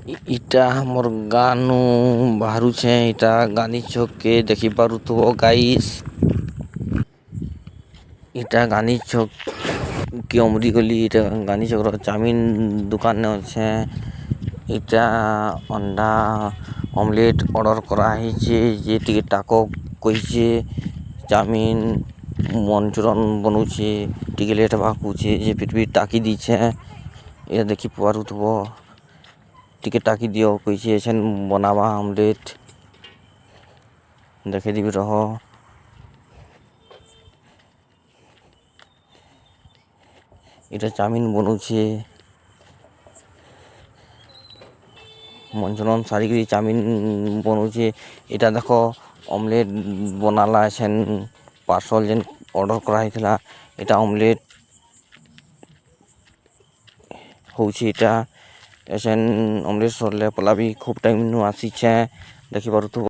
ଇଟା ଆମର୍ ଗାଁନୁ ବାହାରୁଛେ। ଇଟା ଗାନ୍ଧୀ ଛକ୍ କେ ଦେଖି ପାରୁଥିବ ଗାଇସ୍। ଇଟା ଗାନ୍ଧୀ ଛକ୍ କି ଅମରି ଗଲି। ଇଟା ଗାନ୍ଧୀ ଛକ୍ ର ଚାମିନ୍ ଦୁକାନ୍ ନେ ଅଛେ। ଇଟା ଅଣ୍ଡା ଅମଲେଟ୍ ଅର୍ଡର୍ କରାହେଇଛେ। ଯେ ଟିକେ ଟାକ କହିଛେ। ଚାମିନ୍ ମଞ୍ଚୁରନ୍ ବନଉଛେ। ଟିକେ ଲେଟ୍ ହେବା କହୁଛେ ଯେ ଫିର୍ ବି ଟାକି ଦେଇଛେ। ଏ ଦେଖି ପାରୁଥିବ। ଟିକେ ଟାକି ଦିଅ କହିଛେ। ଏଛେନ୍ ବନାବା ଅମଲେଟ୍ ଦେଖେଇଦେବି ରହ। ଇଟା ଚାମିନ୍ ବନଉଛେ। ମଞ୍ଚୁରନ୍ ସାରିକିରି ଚାମିନ୍ ବନଉଛେ। ଇଟା ଦେଖ ଅମଲେଟ୍ ବନାଲା ଏଛେନ୍ ପାର୍ସଲ୍ ଯେନ୍ ଅର୍ଡର୍ କରାହେଇଥିଲା। ଇଟା ଅମଲେଟ୍ ହଉଛେ। ଇଟା ଏଛେନ୍ ଅମଲେଟ୍ ସରଲେ ପଲା ବି ଖୋବ୍ ଟାଇମ୍ ନୁ ଆସିଛେଁ ଦେଖିପାରୁଥିବ।